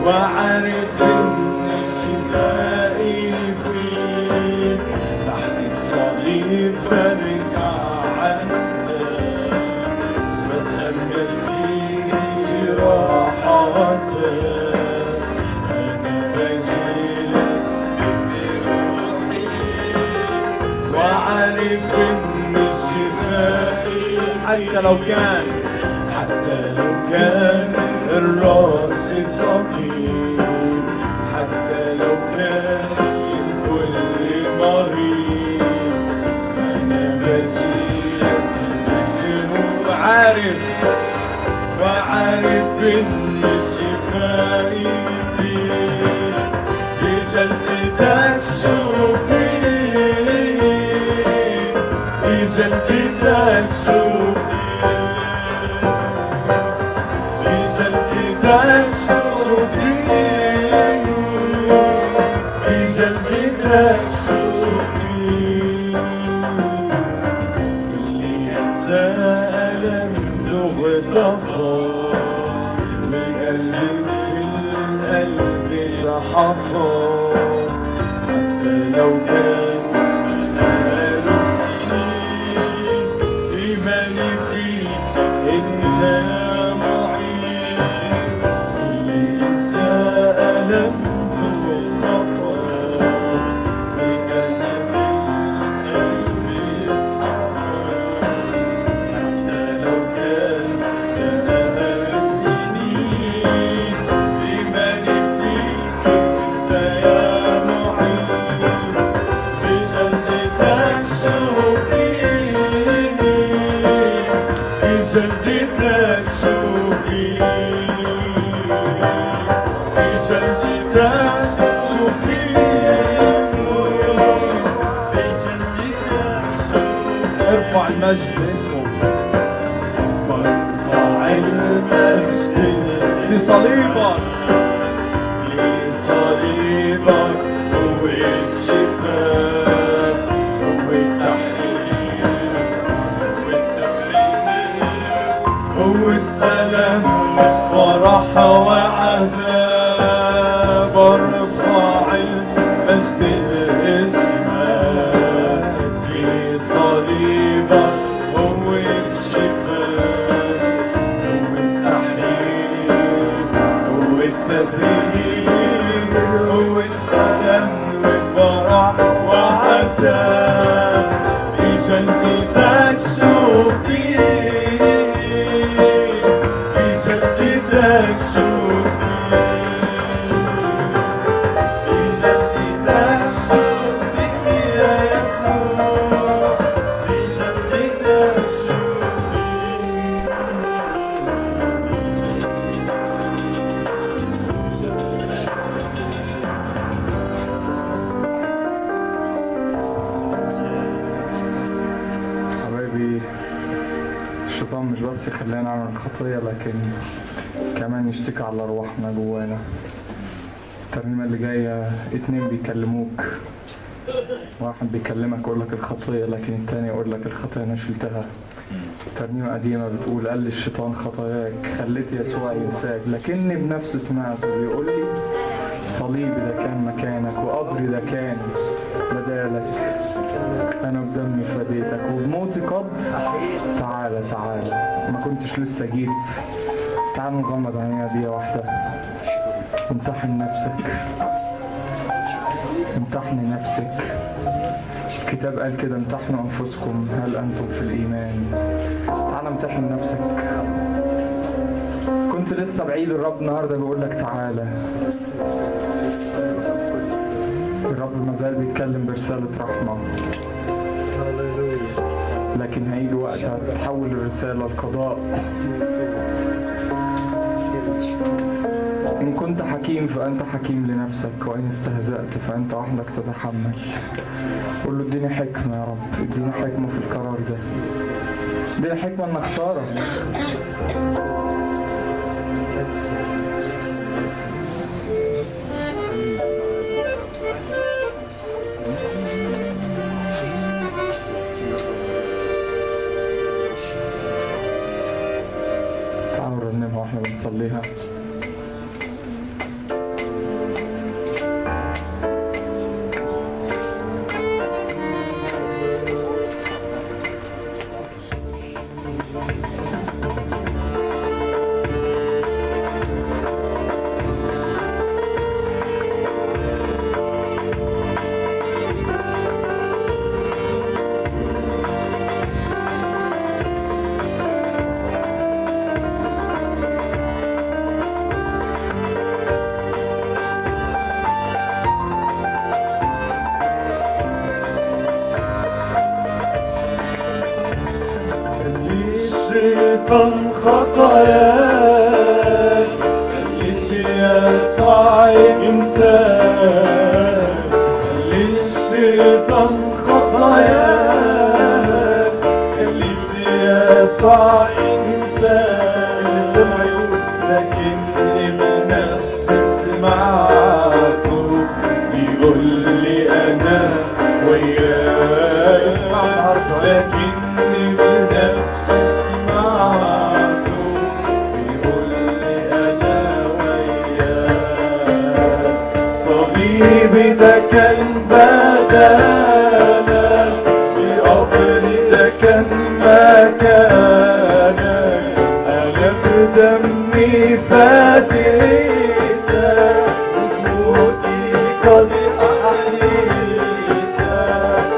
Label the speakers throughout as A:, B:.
A: وعارف إن شفائي فيك، تحت الصليب برجع عندك، بتأمل في جراحاتك، أنا بجيلك بروحي، وعارف إن شفائي حتى لو كان الراس سقيم، حتى لو كان الكل مريض، أنا بجيلك بجنون، وعارف إن شفائي فيك، بجلدتك شوفي، بجلدتك شوفي، بجلدتك شوفي، اللي ينسى ألمت وغطفى، من قلب القلب تحفظ، حتى لو كان بقاله سنين، إيماني فيك أنت معين، اللي ينسى ألمت وغطفى، من قلب القلب تحفظ، حتى لو كان بقاله سنين، إيماني فيك أنت يا معين، بجلدتك شوفي، بجلدتك شوفي، بجلدتك شوفي يا يسوع، بجلدتك شوفي. ارفع المجد اسمه، برفع المجد لصليبك، لصليبك، قوة شفاء، قوة تحرير، قوة تبرير، قوة سلام، فرح وعذاب، ارفع المجد لاسمك، في صليبك قوة شفاء، قوة تحرير، قوة تبرير، قوة سلام وفرح وعذاب، بجلدتك شوفي، بجلدتك شوفي، بجلدتك شوفي يا يسوع، بجلدتك شوفي.
B: حبايبي، الشيطان مش بس يخلينا نعمل خطية، لكن كمان يشتكي على أرواحنا جوانا. الترنيمة اللي جاية 2 بيكلموك، واحد بيكلمك يقول لك الخطية، لكن التاني يقول لك الخطية أنا شلتها. ترنيمة قديمة بتقول قال لي الشيطان خطاياك خليت يسوع ينساك، لكني بنفسي سمعته بيقول لي صليبي ده كان مكانك، وقبري ده كان بدالك، أنا بدمي فديتك، وبموتي قد تعالى تعالى، ما كنتش لسه جيت. تعالوا نغمض عينينا دقيقة واحدة، امتحن نفسك، امتحني نفسك. الكتاب قال كده امتحنوا أنفسكم هل أنتم في الإيمان. تعال امتحن نفسك. كنت لسه بعيد، الرب النهاردة بيقول لك تعالى. الرب مازال بيتكلم برسالة رحمة، لكن هيجي وقت هتتحول الرسالة لقضاء. إن كنت حكيم فأنت حكيم لنفسك، وإن استهزأت فأنت وحدك تتحمل. قول له اديني حكمة يا رب، اديني حكمة في القرار ده، اديني حكمة إن أختارك. تعالوا نرنمها واحنا بنصليها.
A: ده كان بدانا، بقبر ده كان مكانك، أنا بدمي فديتك، وبموتي قد أحييتك.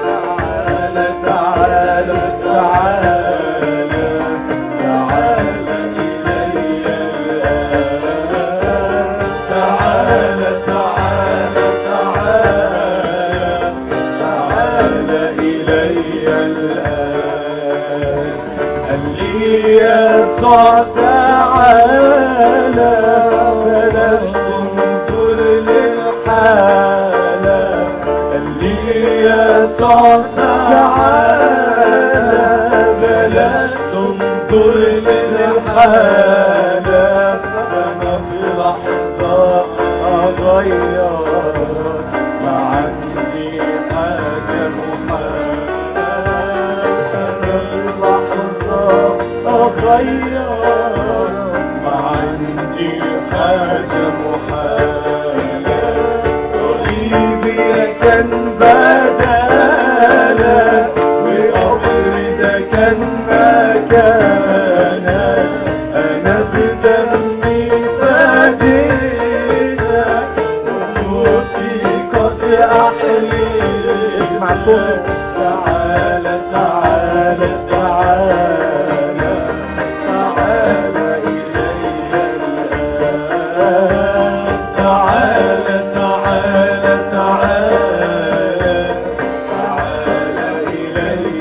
A: تعالى تعالى تعالى تعالى إلي الآن، تعالى تعالى تعالى تعالى إلي الآن. قال لي يسوع تعالى، بلاش تنظر للحالة. قال لي يسوع تعالى، بلاش تنظر للحالة. أنا في لحظة أغير، ما عندي حاجة محالة. أنا في لحظة أغير، ما عندي حاجة محالة. صليبي كان بدالك، وقبري ده كان مكانك، أنا بدمي فديتك، وموتي قد أحييتك. اسمع صوتك. تعالى تعالى تعالى تعالى إلي الآن، تعالى تعالى تعالى تعالى إلي.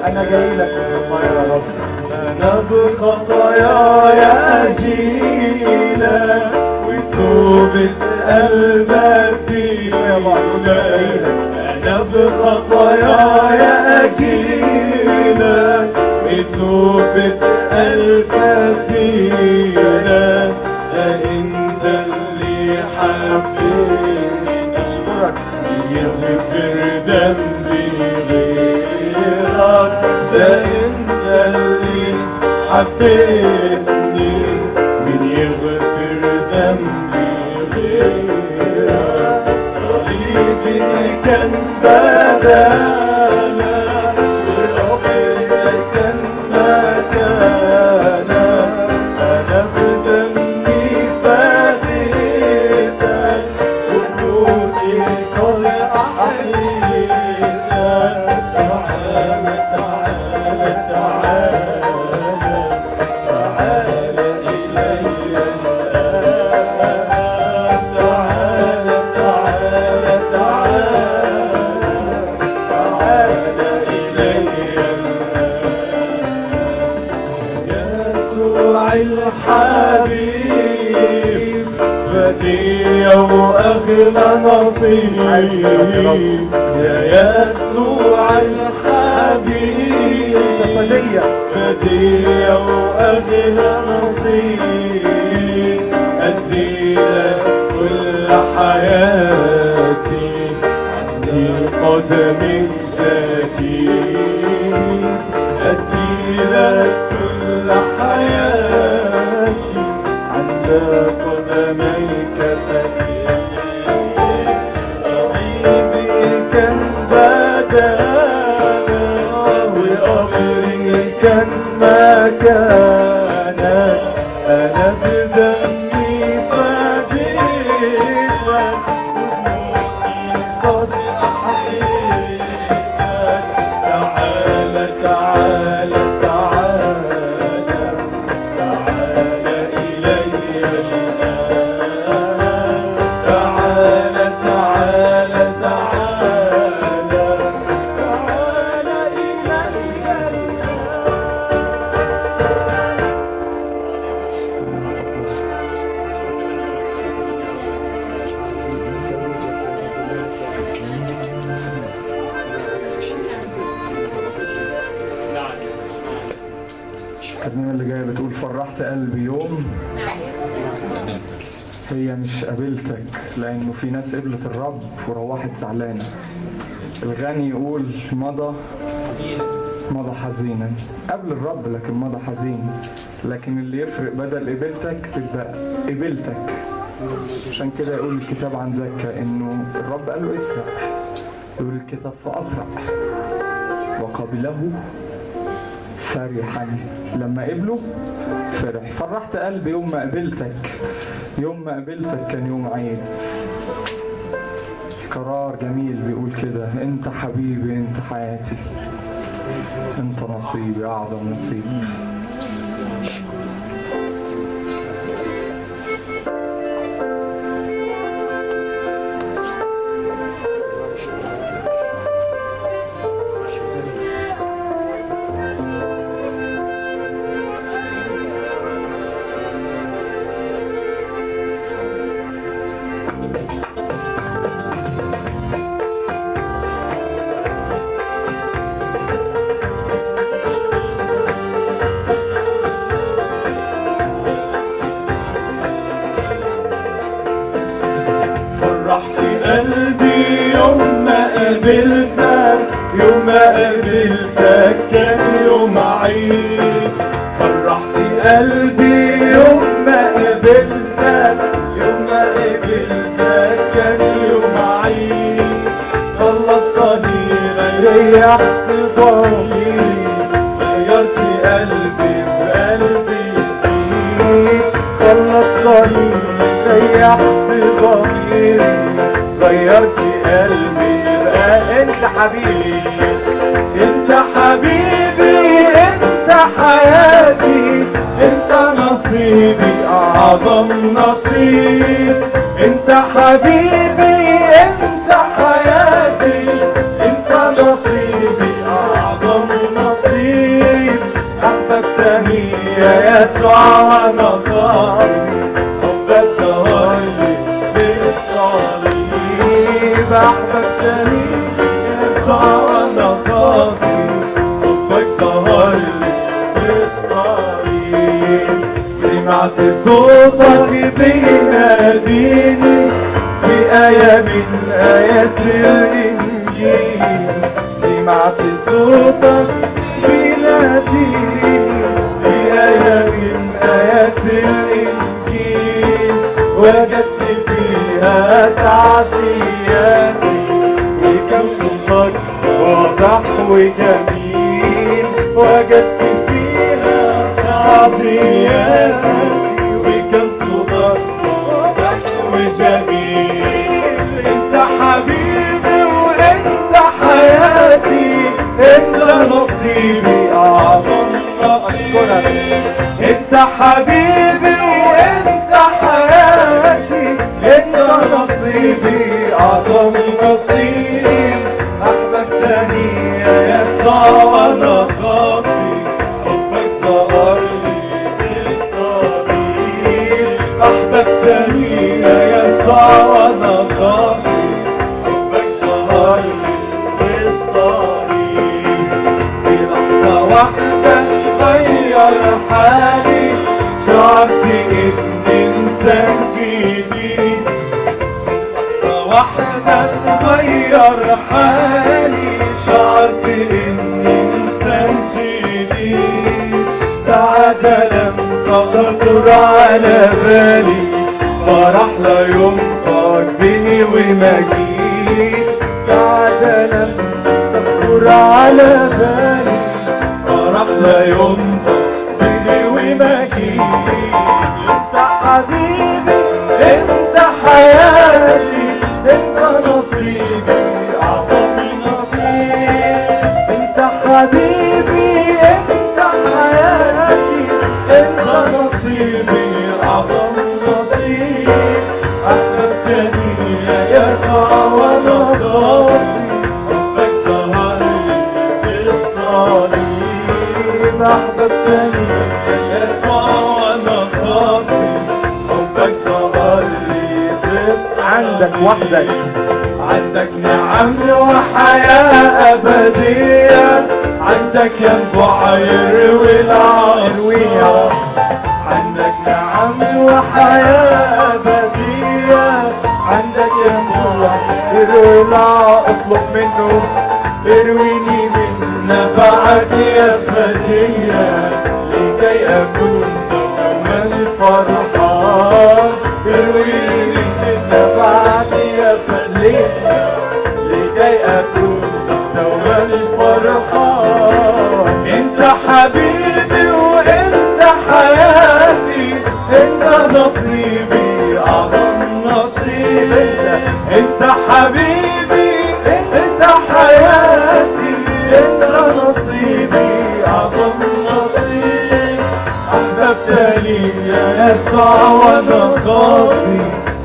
A: أنا جاي لك والله يا رب، أنا بخطاياي أجيلك، وتوبة قلبك دينك. أنا بخطاياي أجيلك، وتوبة قلبك دينك. أنت اللي حبيتني، أشكرك يغفر ذنبي غيرك. ده أنت اللي حبيتني، من يغفر ذنبي غيرك. صليبي كان بدانا، وقبري ده كان مكانا، أنا بدمي فديتك، وبموتي قد أحييتك. تعالى تعالى تعالى تعالى إلي الآن، تعالى تعالى تعالى تعالى إلي الآن. يسوع الحبيب، فدية وأغلى نصيب. يا يسوع الحبيب، فدية وأغلى نصيب. أديلك كل حياتي، عندي قدمك سكين. أديلك كل حياتي، عند قدميك سكين. صليبي كان بدانا، وقبري كان مكانك، أنا بدمي فديتك، وبموتي قد أحييتك. تعالى تعالى تعالى تعالى إلي الآن، تعالى تعالى تعالى تعالى إلي الآن.
B: الترنيمة اللي جاية بتقول فرحت قلبي يوم. هي مش قابلتك، لأنه في ناس قبلت الرب وروحت زعلانة. الغني يقول مضى حزينا قبل الرب، لكن مضى حزين. لكن اللي يفرق بدل قبلتك تبقى قبلتك عشان كده يقول الكتاب عن زكا إنه الرب قال له اسرع، يقول الكتاب فأسرع وقبله فرحا. لما قبله فرح. فرحت قلبي يوم ما قبلتك، يوم ما قبلتك كان يوم عيد. قرار جميل بيقول كده: انت حبيبي، انت حياتي، انت نصيبي، اعظم نصيب.
A: قلبي يوم ما قابلتك، يوم ما قابلتك كان يوم عيد. فرحت قلبي يوم ما قابلتك، يوم ما قابلتك كان يوم عيد. خلصتني ريحت ضميري، غيرت قلبي بقلبي جديد. خلصتني ريحت ضميري، غيرت قلبي بقى. انت حبيبي، انت حبيبي، انت حياتي، انت نصيبي، اعظم نصيب. انت حبيبي، انت حياتي، انت نصيبي، اعظم نصيب. احببتني يا يسوع وانا ضامن، حبك ظهر لي بالصليب. احببتني يا يسوع وانا خاطي، حبك ظهر لي بالصليب. سمعت صوتك بيناديني في آية من آيات الإنجيل. سمعت صوتك بيناديني في آية من آيات الإنجيل. وجدت فيها تعزياتي، وكم صوتك واضح وجميل. وجدت فيها تعزياتي، وكم صوتك واضح وجميل. انت حبيبي وانت حياتي، انت نصيبي، اعظم نصيب. انت حبيبي وانت حياتي، انت نصيبي، اعظم نصيب. احببتني يا يسوع وانا خاطي، حبك ظهر لي بالصليب. احببتني يا يسوع وانا خاطي، حبك ظهر لي بالصليب. في لحظة واحدة غير حالي، شعرت اني انسان جديد. لحظة واحدة تغير حالي، شعرت اني انسان جديد. سعادة لم تخطر على بالي، فرح لا ينطق بي ومجيد. سعادة لم تخطر على بالي، فرح لا ينطق بي ومجيد. انت حبيبي، انت حياتي، انت نصيبي، اعظم نصيب. انت حبيبي، انت حياتي، انت نصيبي، اعظم نصيب. احببتني يا يسوع وانا ضاطي، حبك ظهر لي بالصليب. احببتني يا يسوع وانا خاطي، حبك ظهر لي بالصليب. عندك وحدك، عندك نعم وحياة أبدية، عندك ينبع يروي العطية. عندك نعم وحياة أبدية، عندك ينبع يروي العطية. اطلب منه: ارويني من نبعك يا فدية، لكي أكون دوما فرحان. ارويني انت حبيبي، انت حياتي، انت نصيبي، اعظم نصيب. احببتني يا يسوع وانا خاطي،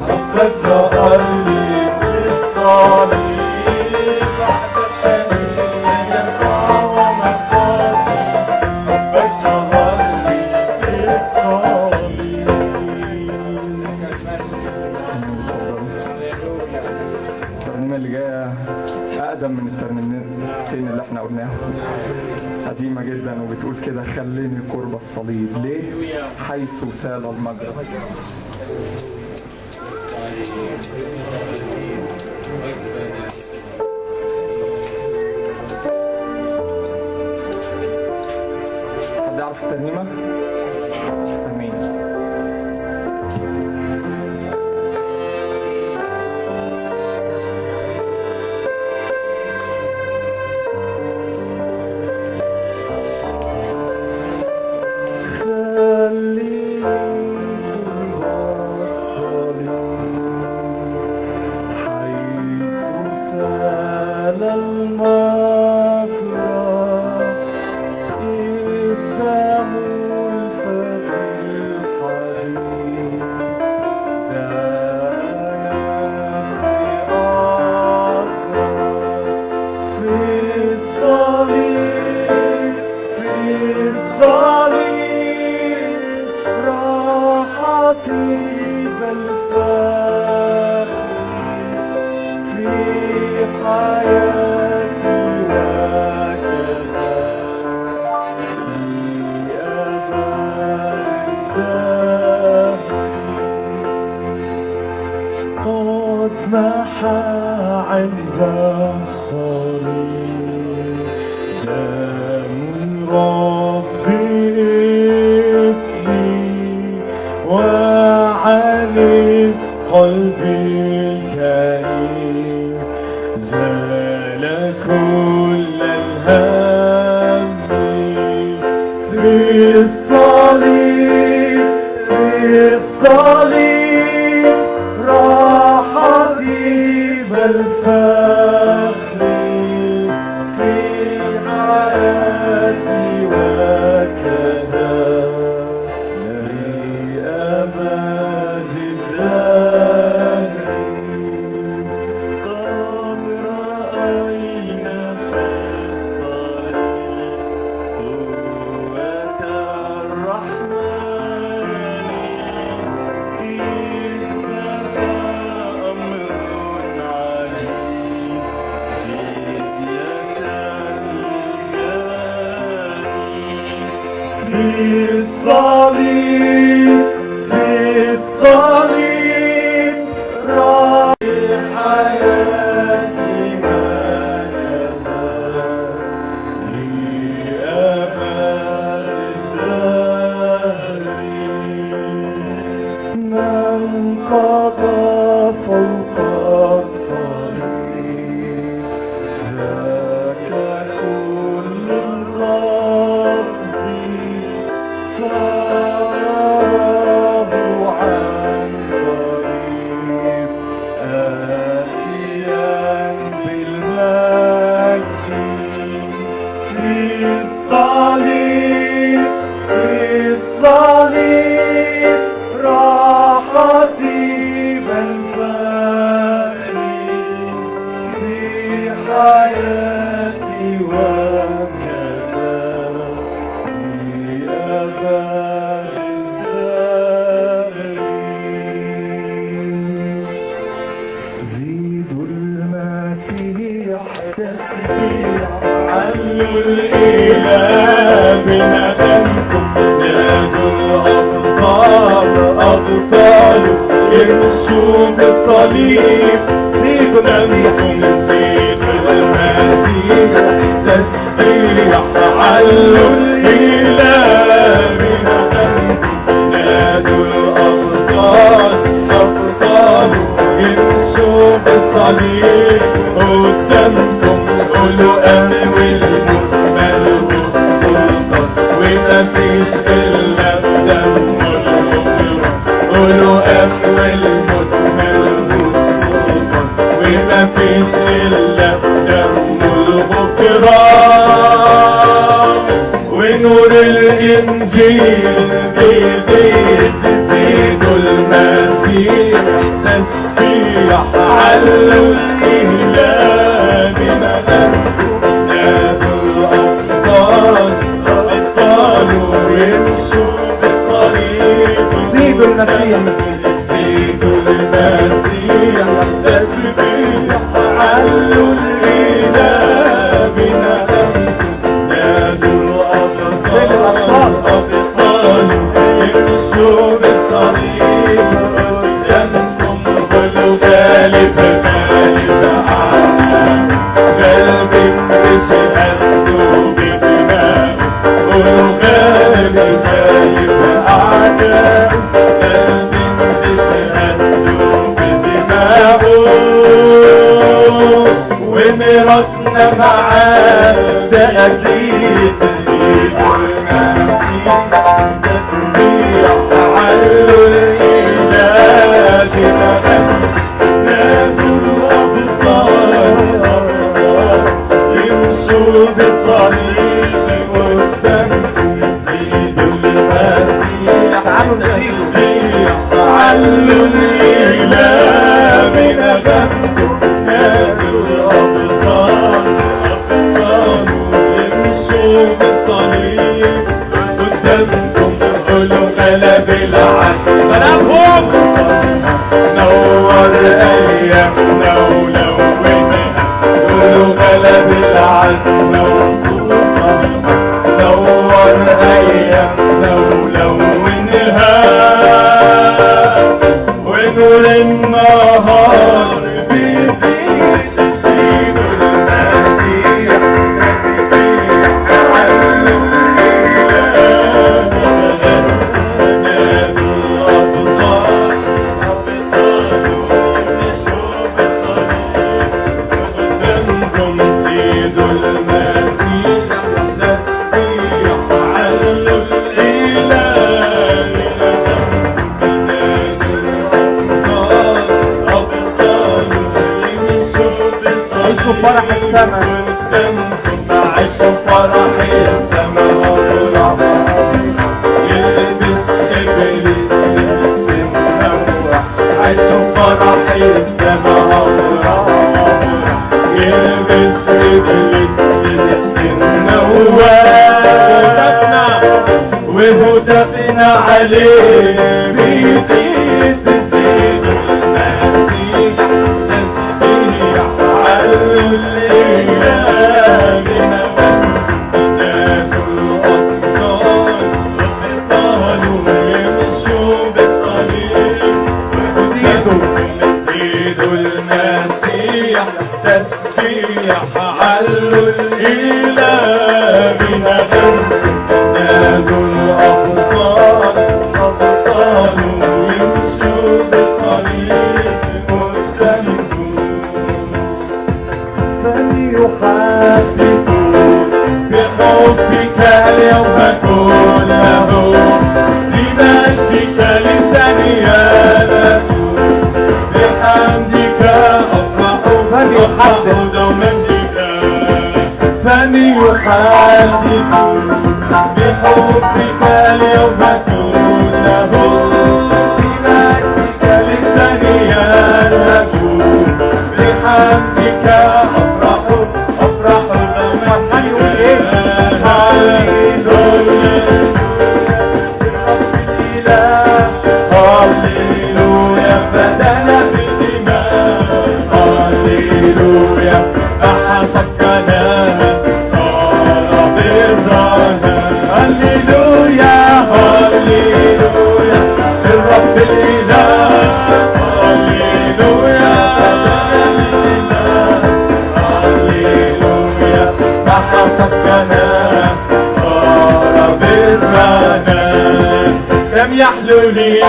A: حبك ظهرلي في الصليب. احببتني يا يسوع وانا خاطي، حبك ظهرلي في الصليب.
B: الترنيمة اللي جاية أقدم من الترنيمتين اللي احنا قلناهم، قديمة جدا وبتقول كده: خليني قرب الصليب ليه حيث سال المجرى. حد يعرف الترنيمة؟ أمين.
A: عند الصليب دم ربي لي، وعلي قلبي الكريم زال كل الهم. في الصليب، في الصليب راحتي بالفخر، في حياتي وكذا لأبد الدهر. قد رأينا في الصليب قوة الرحمن، إذ أمر عجيب في الصليب، في الصليب راحي حياتي هكذا لأبد الدهر. من قضى فوق الصليب ذاك كل القصد، ساره عن قريب آتيا بالمجد. في الصليب، في الصليب راحتي بالفخر، في حياتي وكذا لأبد الدهر. زيدوا المسيح تسبيح، علوا الإله بندمكم، نادوا الأبطال أبطاله يمشوا بالصليب. زيدوا المسيح، زيدوا المسيح تسبيح، علوا الإله بندمكم، نادوا الأبطال أبطاله يمشوا بالصليب. قدامكم قولوا أنوي الموت ملهوش سلطان، ومفيش إلا بدمه الغفران. قولوا أنوي الموت ملهوش سلطان، الإنجيل بيزيد زيدوا المسيح تسبيح علوا الإله بملامته نادوا الأبطال أبطالوا يمشوا بالصليب
C: زيدوا المسيح
A: زيدوا المسيح تسبيح علوا الإله بملامته نادوا الأبطال أبطالوا يمشوا بالصليب قدامكم قولوا غالب غالب أعلى قلبي بشهادته بدماغه قولوا غالب غالب أعلى قلبي بشهادته بدماغه وميراثنا معاه تأكيد زيد المسيح تسبيح علوا الإله نادوا الأبطال يمشوا بالصليب قدامكم زيدوا المسيح تسبيح علوا الإله بنغمته نادوا الأبطال يمشوا بالصليب قدامكم قولوا غلب العدل غلبهم نور أيامنا ولونها قولوا غلب العدل وصوفها نور أيامنا ولونها ونور النهار بيزيد زيد المسيح تسبيح علوا الإله نادوا الأبطال أبطالوا يمشوا بالصليب قدامكم زيدوا المسيح تسبيح علوا الإله
C: عيشوا فرح السماء
A: عيشوا فرح السماء يلبس إبليس لبس منوع عيشوا فرح السماء يلبس إبليس لبس منوع وهدفنا عليه بيزيد زيد المسيح تسبيح علوا الإله نادوا الأبطال أبطالوا يمشوا بالصليب زيدوا المسيح تسبيح علوا الإله بنغمته نادوا الأبطال أبطالوا يمشوا بالصليب قدامكم فليحدثوا بحبك اليوم كله لمجدك لساني يلهو بحمدك أفرح دوما بك فليحدثوا بحبك اليوم كله لمجدك لساني يلهو بحمدك أفرح دوما بك هاليلويا بدنا بالدماء هاليلويا أحسبناها صار برنا هاليلويا هاليلويا الرب الإله هاليلويا هاليلويا أحسبناها صار برنا كم يحلو لي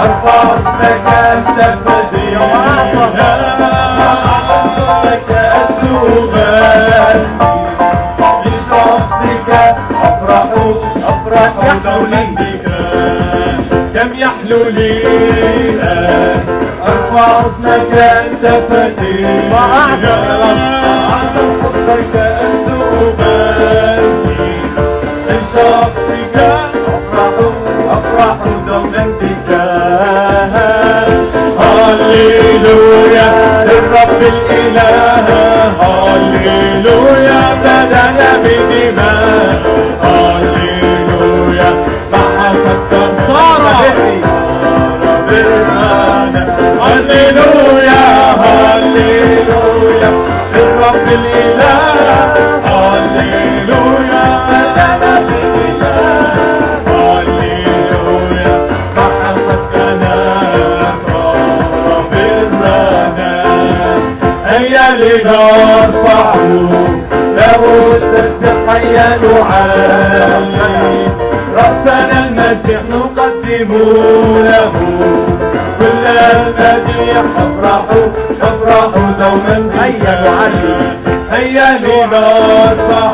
A: أرفع اسمك أنت بديع لك أسلوبا لشخصك أفرح دوما بك كم يحلو لي أرفع اسمك أنت بديع أعظم حبك أسلوبا حيا نعلي رأسنا المسيح نقدم له كل المديح نفرح دوما
C: هيا نعلي
A: هيا لنرفع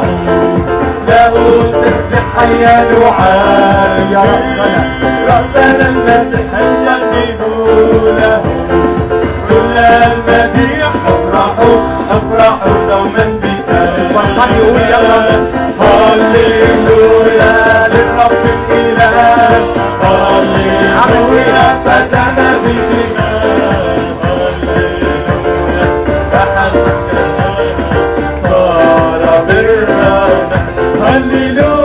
A: له التسبيح حيا نعلي
C: يا
A: رأسنا المسيح نجدد له كل المديح نفرح دوما بك
C: فرحان يقول يلا
A: هللويا للرب الإله هللويا فتحنا بالجنان هللويا فحسنا صار برنا هللويا